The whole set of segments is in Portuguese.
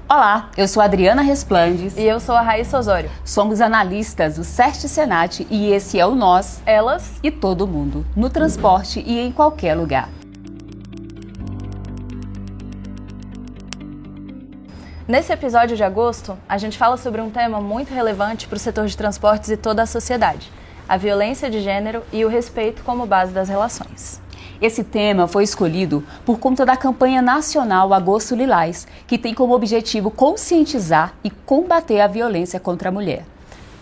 Olá, eu sou a Adriana Resplandes. E eu sou a Raíssa Osório. Somos analistas do CERT Senat e esse é o Nós, Elas e Todo Mundo, no transporte e em qualquer lugar. Nesse episódio de agosto, a gente fala sobre um tema muito relevante para o setor de transportes e toda a sociedade: a violência de gênero e o respeito como base das relações. Esse tema foi escolhido por conta da campanha nacional Agosto Lilás, que tem como objetivo conscientizar e combater a violência contra a mulher.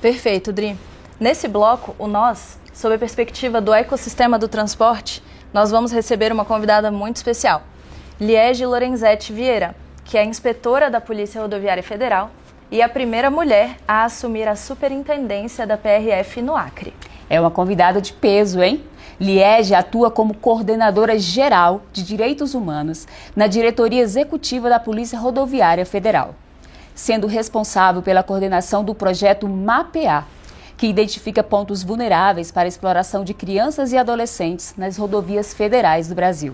Perfeito, Dri. Nesse bloco, o Nós, sob a perspectiva do ecossistema do transporte, nós vamos receber uma convidada muito especial, Liege Lorenzetti Vieira, que é inspetora da Polícia Rodoviária Federal e a primeira mulher a assumir a superintendência da PRF no Acre. É uma convidada de peso, hein? Liege atua como coordenadora geral de direitos humanos na diretoria executiva da Polícia Rodoviária Federal, sendo responsável pela coordenação do projeto MAPEA, que identifica pontos vulneráveis para a exploração de crianças e adolescentes nas rodovias federais do Brasil.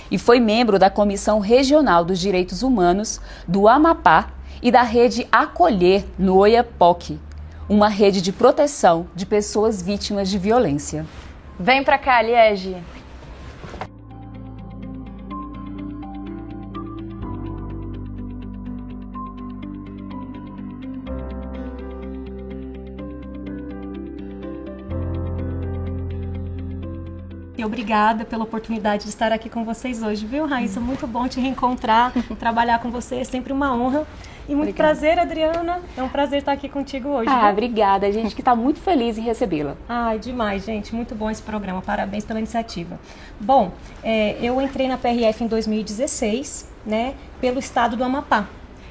E foi membro da Comissão Regional dos Direitos Humanos do Amapá e da rede Acolher no Oiapoque, uma rede de proteção de pessoas vítimas de violência. Vem pra cá, Liege! E obrigada pela oportunidade de estar aqui com vocês hoje, viu, Raíssa? Muito bom te reencontrar, trabalhar com você, é sempre uma honra. E muito prazer, Adriana. É um prazer estar aqui contigo hoje. Viu? Obrigada. A gente que está muito feliz em recebê-la. Ai, demais, gente. Muito bom esse programa. Parabéns pela iniciativa. Bom, eu entrei na PRF em 2016, né, pelo estado do Amapá.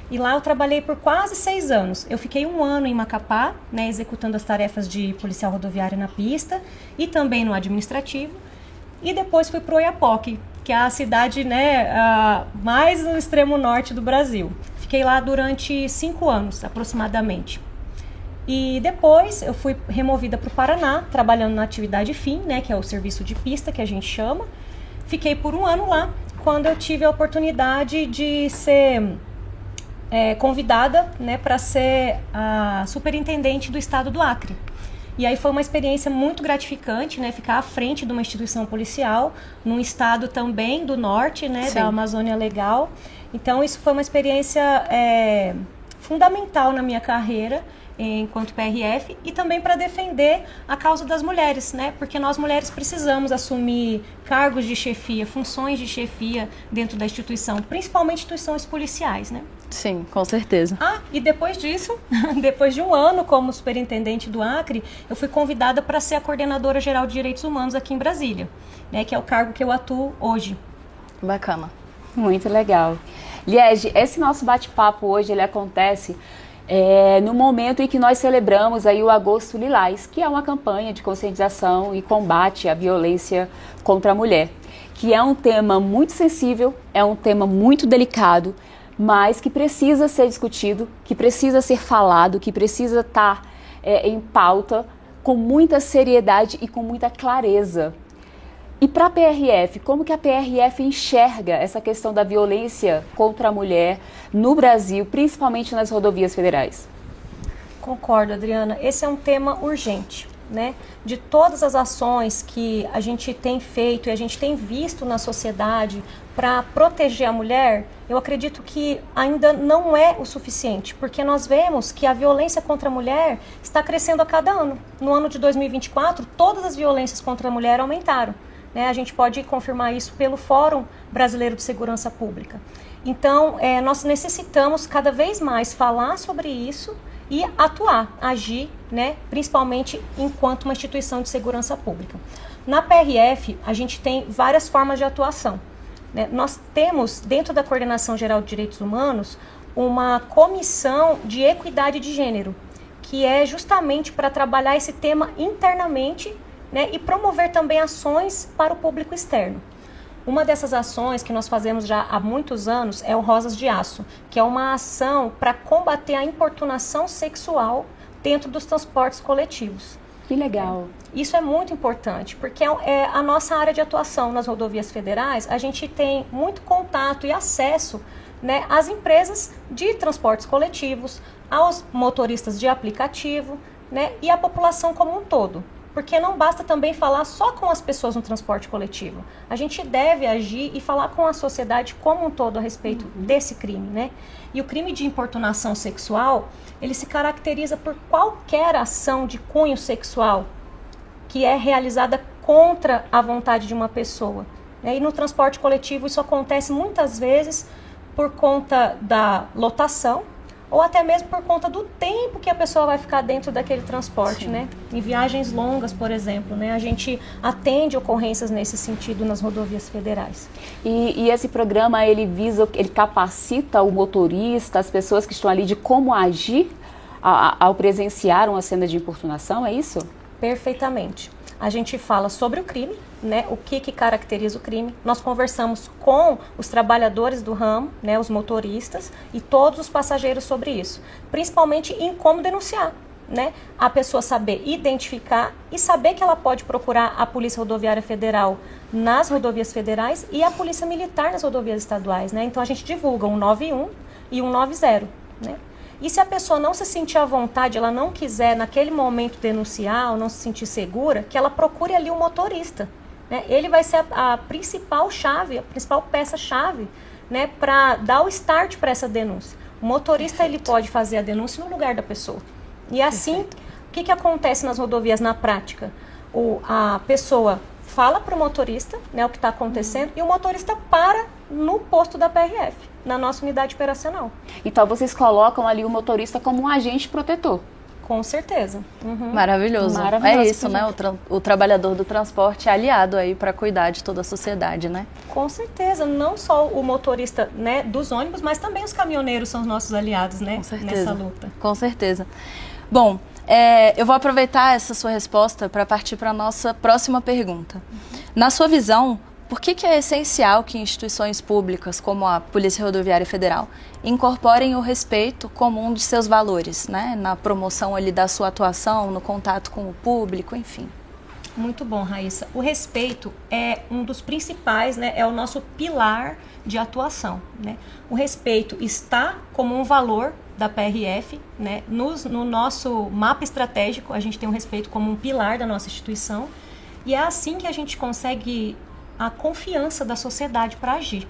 E lá eu trabalhei por quase 6 anos. Eu fiquei 1 ano em Macapá, né, executando as tarefas de policial rodoviário na pista e também no administrativo. E depois fui para o Oiapoque, que é a cidade, né, mais no extremo norte do Brasil. Fiquei lá durante 5 anos, aproximadamente. E depois eu fui removida para o Paraná, trabalhando na atividade fim, né, que é o serviço de pista, que a gente chama. Fiquei por 1 ano lá, quando eu tive a oportunidade de ser convidada, né, para ser a superintendente do estado do Acre. E aí foi uma experiência muito gratificante, né, ficar à frente de uma instituição policial, num estado também do norte, né, Sim. da Amazônia Legal. Então isso foi uma experiência fundamental na minha carreira enquanto PRF e também para defender a causa das mulheres, né, porque nós mulheres precisamos assumir cargos de chefia, funções de chefia dentro da instituição, principalmente instituições policiais, né. Sim, com certeza. E depois disso, depois de 1 ano como superintendente do Acre, eu fui convidada para ser a coordenadora geral de direitos humanos aqui em Brasília, né, que é o cargo que eu atuo hoje. Bacana. Muito legal. Liege, esse nosso bate-papo hoje, ele acontece no momento em que nós celebramos aí o Agosto Lilás, que é uma campanha de conscientização e combate à violência contra a mulher, que é um tema muito sensível, é um tema muito delicado, mas que precisa ser discutido, que precisa ser falado, que precisa estar em pauta com muita seriedade e com muita clareza. E para a PRF, como que a PRF enxerga essa questão da violência contra a mulher no Brasil, principalmente nas rodovias federais? Concordo, Adriana. Esse é um tema urgente, né? De todas as ações que a gente tem feito e a gente tem visto na sociedade para proteger a mulher, eu acredito que ainda não é o suficiente, porque nós vemos que a violência contra a mulher está crescendo a cada ano. No ano de 2024, todas as violências contra a mulher aumentaram. Né? A gente pode confirmar isso pelo Fórum Brasileiro de Segurança Pública. Então, nós necessitamos cada vez mais falar sobre isso e atuar, agir, né, principalmente enquanto uma instituição de segurança pública. Na PRF, a gente tem várias formas de atuação. Né? Nós temos, dentro da Coordenação Geral de Direitos Humanos, uma comissão de equidade de gênero, que é justamente para trabalhar esse tema internamente, né, e promover também ações para o público externo. Uma dessas ações que nós fazemos já há muitos anos é o Rosas de Aço, que é uma ação para combater a importunação sexual dentro dos transportes coletivos. Que legal. Isso é muito importante, porque é a nossa área de atuação nas rodovias federais, a gente tem muito contato e acesso né, às empresas de transportes coletivos, aos motoristas de aplicativo, né, e à população como um todo. Porque não basta também falar só com as pessoas no transporte coletivo. A gente deve agir e falar com a sociedade como um todo a respeito desse crime, né? E o crime de importunação sexual, ele se caracteriza por qualquer ação de cunho sexual que é realizada contra a vontade de uma pessoa. E no transporte coletivo isso acontece muitas vezes por conta da lotação, ou até mesmo por conta do tempo que a pessoa vai ficar dentro daquele transporte, né? Em viagens longas, por exemplo, né? A gente atende ocorrências nesse sentido nas rodovias federais. E esse programa, ele capacita o motorista, as pessoas que estão ali, de como agir ao presenciar uma cena de importunação, é isso? Perfeitamente. A gente fala sobre o crime, né, o que caracteriza o crime. Nós conversamos com os trabalhadores do ramo, né, os motoristas e todos os passageiros sobre isso, principalmente em como denunciar, né, a pessoa saber identificar e saber que ela pode procurar a Polícia Rodoviária Federal nas rodovias federais e a Polícia Militar nas rodovias estaduais, né. Então a gente divulga um 91 e um 90, né. E se a pessoa não se sentir à vontade, ela não quiser naquele momento denunciar ou não se sentir segura, que ela procure ali o motorista, né? Ele vai ser a principal chave, a principal peça-chave, né, para dar o start para essa denúncia. O motorista, ele pode fazer a denúncia no lugar da pessoa. E assim, o que acontece nas rodovias na prática? A pessoa fala para o motorista, né, o que está acontecendo, e o motorista para no posto da PRF, na nossa unidade operacional. Então vocês colocam ali o motorista como um agente protetor. Com certeza. Maravilhoso. Maravilhoso. É isso, né? O trabalhador do transporte é aliado aí para cuidar de toda a sociedade, né? Com certeza. Não só o motorista, né, dos ônibus, mas também os caminhoneiros são os nossos aliados, né? Com certeza. Nessa luta. Com certeza. Bom, eu vou aproveitar essa sua resposta para partir para a nossa próxima pergunta. Na sua visão, por que é essencial que instituições públicas, como a Polícia Rodoviária Federal, incorporem o respeito como um de seus valores, né? Na promoção ali da sua atuação, no contato com o público, enfim? Muito bom, Raíssa. O respeito é um dos principais, né? É o nosso pilar de atuação, né? O respeito está como um valor da PRF, né? No nosso mapa estratégico, a gente tem o respeito como um pilar da nossa instituição, e é assim que a gente consegue a confiança da sociedade para agir,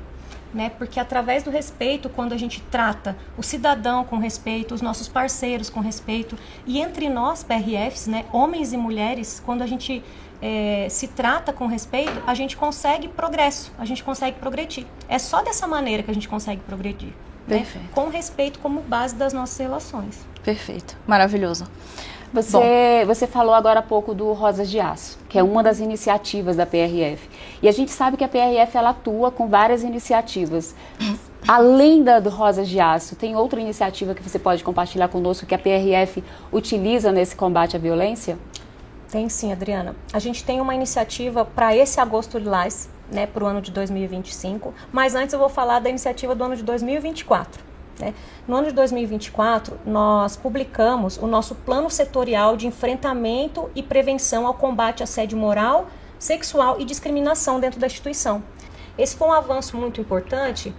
né? Porque através do respeito, quando a gente trata o cidadão com respeito, os nossos parceiros com respeito, e entre nós, PRFs, né, homens e mulheres, quando a gente se trata com respeito, a gente consegue progresso, a gente consegue progredir. É só dessa maneira que a gente consegue progredir, né? Com respeito como base das nossas relações. Perfeito, maravilhoso. Você falou agora há pouco do Rosas de Aço, que é uma das iniciativas da PRF. E a gente sabe que a PRF ela atua com várias iniciativas. Além do Rosas de Aço, tem outra iniciativa que você pode compartilhar conosco que a PRF utiliza nesse combate à violência? Tem sim, Adriana. A gente tem uma iniciativa para esse Agosto Lilás, né, para o ano de 2025. Mas antes eu vou falar da iniciativa do ano de 2024. No ano de 2024, nós publicamos o nosso plano setorial de enfrentamento e prevenção ao combate a assédio moral, sexual e discriminação dentro da instituição. Esse foi um avanço muito importante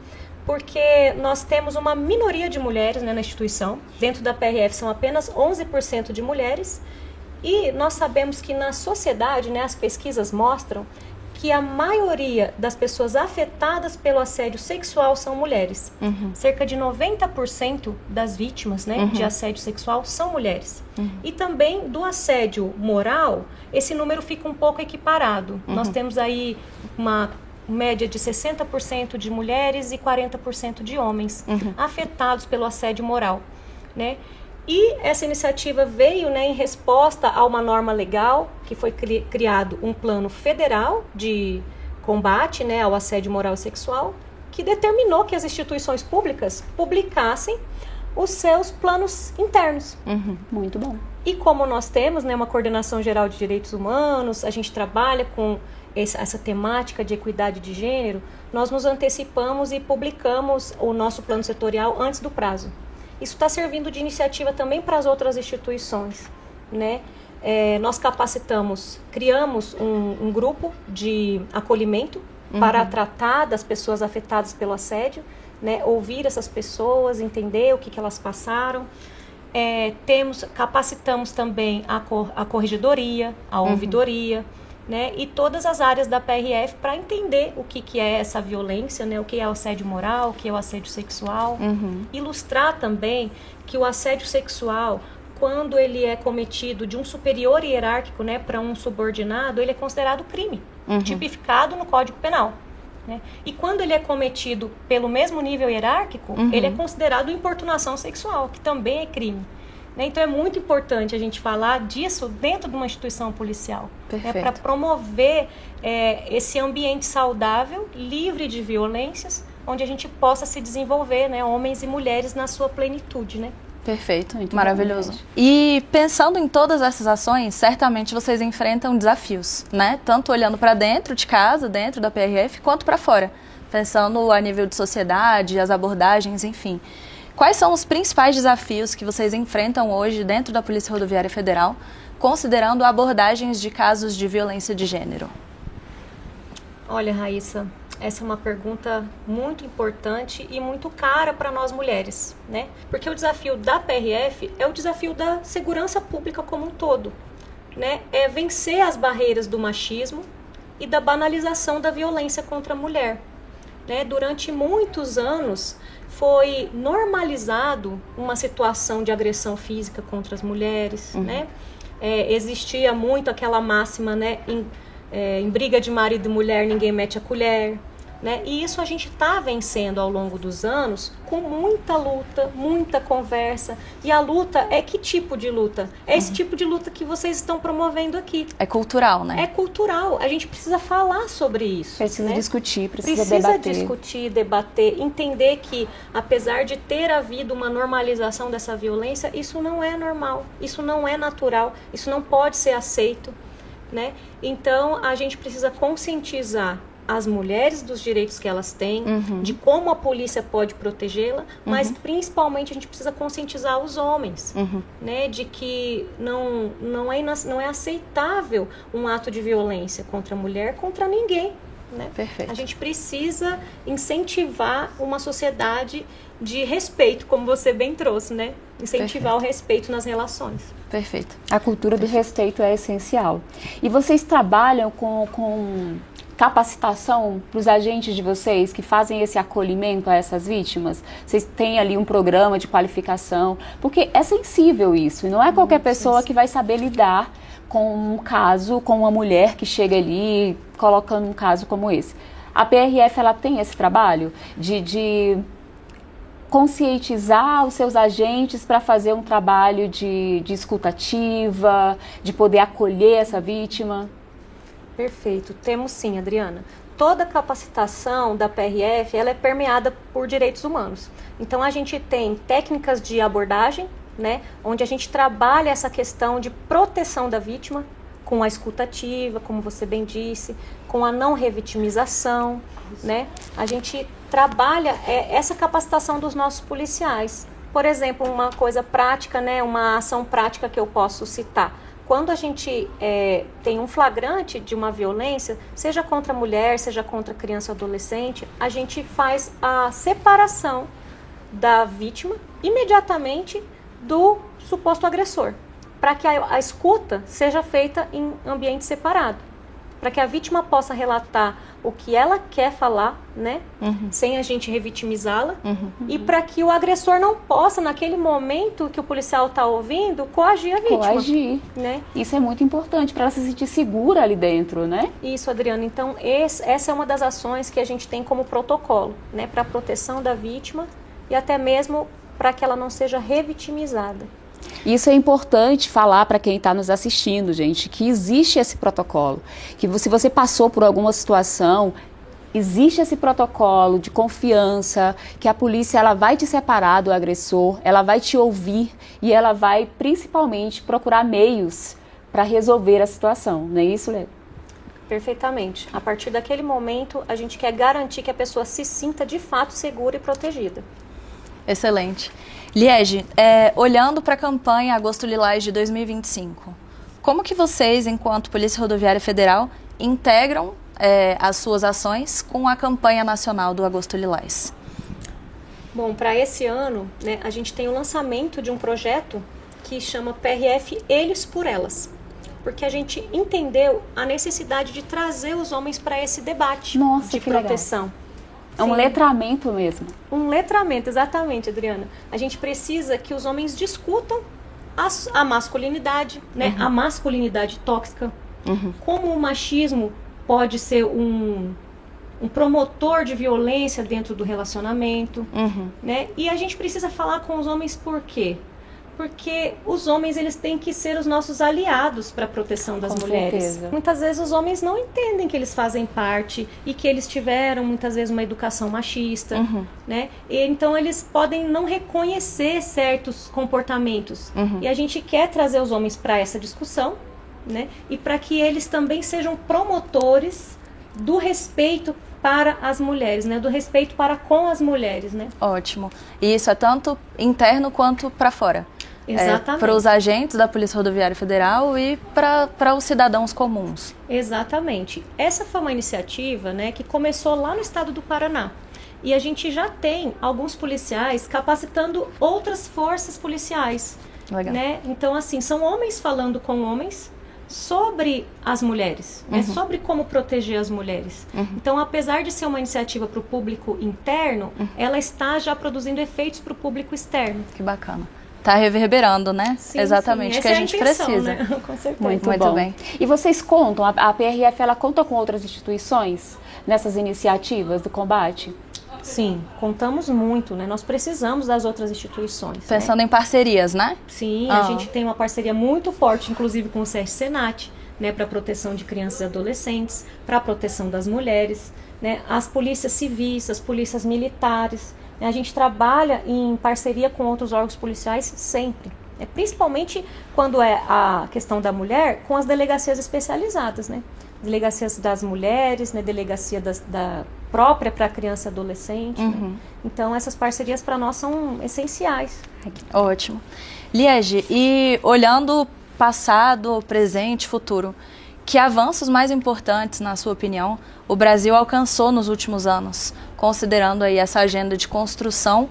porque nós temos uma minoria de mulheres, né, na instituição. Dentro da PRF são apenas 11% de mulheres e nós sabemos que na sociedade, né, as pesquisas mostram que a maioria das pessoas afetadas pelo assédio sexual são mulheres. Cerca de 90% das vítimas, né, de assédio sexual são mulheres. E também do assédio moral, esse número fica um pouco equiparado. Nós temos aí uma média de 60% de mulheres e 40% de homens afetados pelo assédio moral, né? E essa iniciativa veio, né, em resposta a uma norma legal, que foi criado um plano federal de combate, né, ao assédio moral e sexual, que determinou que as instituições públicas publicassem os seus planos internos. Muito bom. E como nós temos, né, uma coordenação geral de direitos humanos, a gente trabalha com essa temática de equidade de gênero, nós nos antecipamos e publicamos o nosso plano setorial antes do prazo. Isso está servindo de iniciativa também para as outras instituições, né? Nós capacitamos, criamos um grupo de acolhimento para tratar das pessoas afetadas pelo assédio né, ouvir essas pessoas, entender o que elas passaram. Capacitamos também a corregedoria, a ouvidoria, né, e todas as áreas da PRF para entender o que é essa violência, né, o que é o assédio moral, o que é o assédio sexual. Ilustrar também que o assédio sexual, quando ele é cometido de um superior hierárquico, né, para um subordinado, ele é considerado crime, tipificado no Código Penal. Né? E quando ele é cometido pelo mesmo nível hierárquico, ele é considerado importunação sexual, que também é crime. Né? Então é muito importante a gente falar disso dentro de uma instituição policial, né? Para promover esse ambiente saudável, livre de violências, onde a gente possa se desenvolver, né, homens e mulheres na sua plenitude, né? Perfeito, muito maravilhoso. E pensando em todas essas ações, certamente vocês enfrentam desafios, né? Tanto olhando para dentro de casa, dentro da PRF, quanto para fora. Pensando a nível de sociedade, as abordagens, enfim. Quais são os principais desafios que vocês enfrentam hoje dentro da Polícia Rodoviária Federal, considerando abordagens de casos de violência de gênero? Olha, Raíssa, essa é uma pergunta muito importante e muito cara para nós mulheres, né? Porque o desafio da PRF é o desafio da segurança pública como um todo, né? É vencer as barreiras do machismo e da banalização da violência contra a mulher, né? Durante muitos anos foi normalizado uma situação de agressão física contra as mulheres, né? Existia muito aquela máxima, né? Em briga de marido e mulher ninguém mete a colher. Né? E isso a gente está vencendo ao longo dos anos com muita luta, muita conversa. E a luta é que tipo de luta? É esse tipo de luta que vocês estão promovendo aqui. É cultural, né? É cultural. A gente precisa falar sobre isso. Precisa né? discutir, precisa debater. Debater, entender que apesar de ter havido uma normalização dessa violência, isso não é normal, isso não é natural, isso não pode ser aceito. Né? Então a gente precisa conscientizar as mulheres dos direitos que elas têm, de como a polícia pode protegê-la, mas principalmente a gente precisa conscientizar os homens, né, de que não é aceitável um ato de violência contra a mulher, contra ninguém. Né? Perfeito. A gente precisa incentivar uma sociedade de respeito, como você bem trouxe, né? Incentivar o respeito nas relações. Perfeito. A cultura do respeito é essencial. E vocês trabalham com capacitação para os agentes de vocês que fazem esse acolhimento a essas vítimas? Vocês têm ali um programa de qualificação? Porque é sensível isso, e não é qualquer pessoa que vai saber lidar com um caso, com uma mulher que chega ali colocando um caso como esse. A PRF, ela tem esse trabalho de conscientizar os seus agentes para fazer um trabalho de escutativa, de poder acolher essa vítima? Perfeito. Temos sim, Adriana. Toda capacitação da PRF, ela é permeada por direitos humanos. Então, a gente tem técnicas de abordagem, né, onde a gente trabalha essa questão de proteção da vítima, com a escutativa, como você bem disse, com a não revitimização, né? A gente trabalha essa capacitação dos nossos policiais. Por exemplo, uma coisa prática, né, uma ação prática que eu posso citar. Quando a gente tem um flagrante de uma violência, seja contra a mulher, seja contra a criança ou adolescente, a gente faz a separação da vítima imediatamente do suposto agressor, para que a escuta seja feita em ambiente separado, para que a vítima possa relatar o que ela quer falar, né, sem a gente revitimizá-la, e para que o agressor não possa, naquele momento que o policial está ouvindo, coagir a vítima. Coagir. Né? Isso é muito importante para ela se sentir segura ali dentro, né? Isso, Adriana. Então, essa é uma das ações que a gente tem como protocolo, né, para a proteção da vítima e até mesmo para que ela não seja revitimizada. Isso é importante falar para quem está nos assistindo, gente, que existe esse protocolo, que se você passou por alguma situação, existe esse protocolo de confiança, que a polícia ela vai te separar do agressor, ela vai te ouvir e ela vai principalmente procurar meios para resolver a situação, não é isso, Léo? Perfeitamente. A partir daquele momento, a gente quer garantir que a pessoa se sinta de fato segura e protegida. Excelente. Liege, olhando para a campanha Agosto Lilás de 2025, como que vocês, enquanto Polícia Rodoviária Federal, integram as suas ações com a campanha nacional do Agosto Lilás? Bom, para esse ano, né, a gente tem o lançamento de um projeto que chama PRF Eles por Elas. Porque a gente entendeu a necessidade de trazer os homens para esse debate de proteção. Legal. É um letramento mesmo. Um letramento, exatamente, Adriana. A gente precisa que os homens discutam a masculinidade, né? A masculinidade tóxica. Como o machismo pode ser um promotor de violência dentro do relacionamento, né? E a gente precisa falar com os homens por quê? Porque os homens, eles têm que ser os nossos aliados para a proteção das mulheres. Certeza. Muitas vezes os homens não entendem que eles fazem parte e que eles tiveram muitas vezes uma educação machista, né? E então eles podem não reconhecer certos comportamentos. E a gente quer trazer os homens para essa discussão, né? E para que eles também sejam promotores do respeito para as mulheres, né? Do respeito para com as mulheres, né? Ótimo. E isso é tanto interno quanto para fora. Exatamente. Para os agentes da Polícia Rodoviária Federal e para os cidadãos comuns. Exatamente. Essa foi uma iniciativa, né, que começou lá no estado do Paraná. E a gente já tem alguns policiais capacitando outras forças policiais. Legal. Né? Então, assim, são homens falando com homens sobre as mulheres, né? Sobre como proteger as mulheres. Então, apesar de ser uma iniciativa para o público interno, ela está já produzindo efeitos para o público externo. Que bacana. Tá reverberando, né? Sim, exatamente o que a gente intenção, precisa. Né? Com certeza. Muito bom. bem. E vocês contam, a PRF, ela conta com outras instituições nessas iniciativas do combate? Sim, contamos muito, né? Nós precisamos das outras instituições. Pensando em parcerias, né? Sim, a gente tem uma parceria muito forte, inclusive com o SESC Senat, né, para a proteção de crianças e adolescentes, para a proteção das mulheres, né? As polícias civis, as polícias militares. Né? A gente trabalha em parceria com outros órgãos policiais sempre. Né? Principalmente quando é a questão da mulher, com as delegacias especializadas, né? Delegacias das mulheres, né? Delegacia da própria para criança e adolescente. Né? Então, essas parcerias para nós são essenciais. Ótimo. Liege, e olhando passado, presente, futuro, que avanços mais importantes, na sua opinião, o Brasil alcançou nos últimos anos, considerando aí essa agenda de construção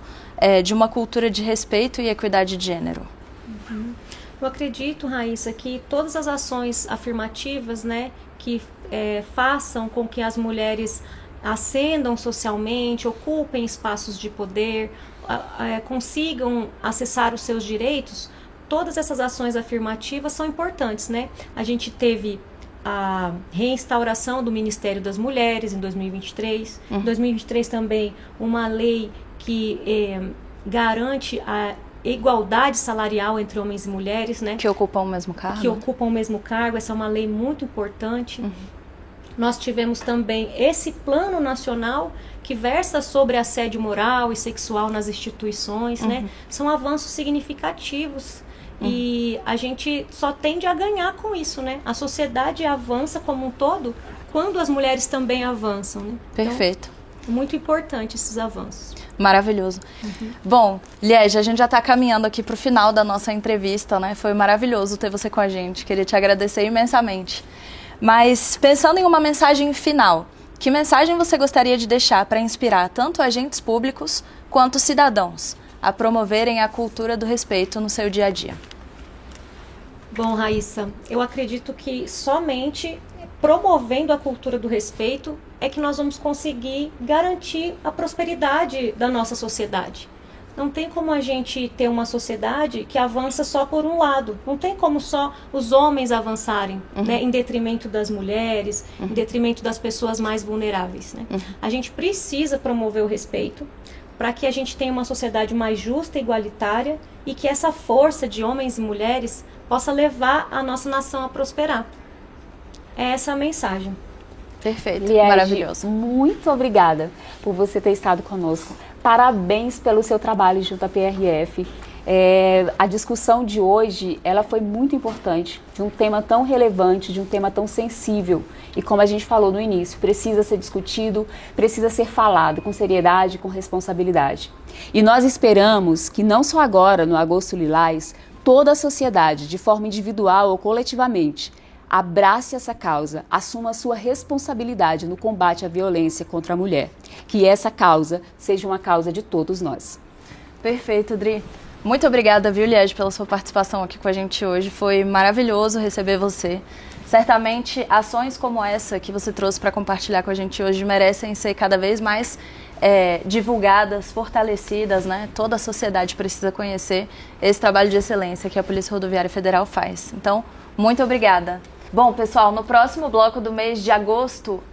de uma cultura de respeito e equidade de gênero? Eu acredito, Raíssa, que todas as ações afirmativas, né, que façam com que as mulheres ascendam socialmente, ocupem espaços de poder, consigam acessar os seus direitos, todas essas ações afirmativas são importantes, né? A gente teve a reinstauração do Ministério das Mulheres em 2023, em 2023 também uma lei que garante a igualdade salarial entre homens e mulheres, né? Que ocupam o mesmo cargo. Que ocupam o mesmo cargo, essa é uma lei muito importante. Nós tivemos também esse plano nacional que versa sobre assédio moral e sexual nas instituições, né? São avanços significativos e a gente só tende a ganhar com isso, né? A sociedade avança como um todo quando as mulheres também avançam, né? Perfeito. Então, muito importante esses avanços. Maravilhoso. Bom, Liege, a gente já está caminhando aqui para o final da nossa entrevista, né? Foi maravilhoso ter você com a gente. Queria te agradecer imensamente. Mas pensando em uma mensagem final, que mensagem você gostaria de deixar para inspirar tanto agentes públicos quanto cidadãos a promoverem a cultura do respeito no seu dia a dia? Bom, Raíssa, eu acredito que somente promovendo a cultura do respeito é que nós vamos conseguir garantir a prosperidade da nossa sociedade. Não tem como a gente ter uma sociedade que avança só por um lado. Não tem como só os homens avançarem, né, em detrimento das mulheres, em detrimento das pessoas mais vulneráveis. Né? A gente precisa promover o respeito para que a gente tenha uma sociedade mais justa e igualitária e que essa força de homens e mulheres possa levar a nossa nação a prosperar. É essa a mensagem. Perfeito, Liege, maravilhoso. Muito obrigada por você ter estado conosco. Parabéns pelo seu trabalho junto à PRF. A discussão de hoje, ela foi muito importante, de um tema tão relevante, de um tema tão sensível. E como a gente falou no início, precisa ser discutido, precisa ser falado com seriedade, com responsabilidade. E nós esperamos que não só agora, no Agosto Lilás, toda a sociedade, de forma individual ou coletivamente, Abrace essa causa, assuma a sua responsabilidade no combate à violência contra a mulher. Que essa causa seja uma causa de todos nós. Perfeito, Dri. Muito obrigada, viu, Liege, pela sua participação aqui com a gente hoje. Foi maravilhoso receber você. Certamente, ações como essa que você trouxe para compartilhar com a gente hoje merecem ser cada vez mais divulgadas, fortalecidas, né? Toda a sociedade precisa conhecer esse trabalho de excelência que a Polícia Rodoviária Federal faz. Então, muito obrigada. Bom, pessoal, no próximo bloco do mês de agosto,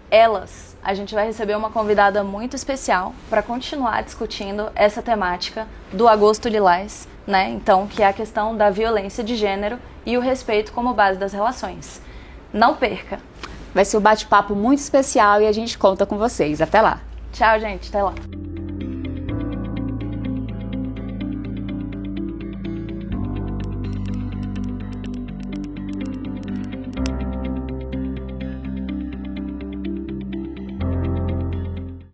a gente vai receber uma convidada muito especial para continuar discutindo essa temática do Agosto Lilás, né? Então, que é a questão da violência de gênero e o respeito como base das relações. Não perca! Vai ser um bate-papo muito especial e a gente conta com vocês. Até lá! Tchau, gente. Até lá.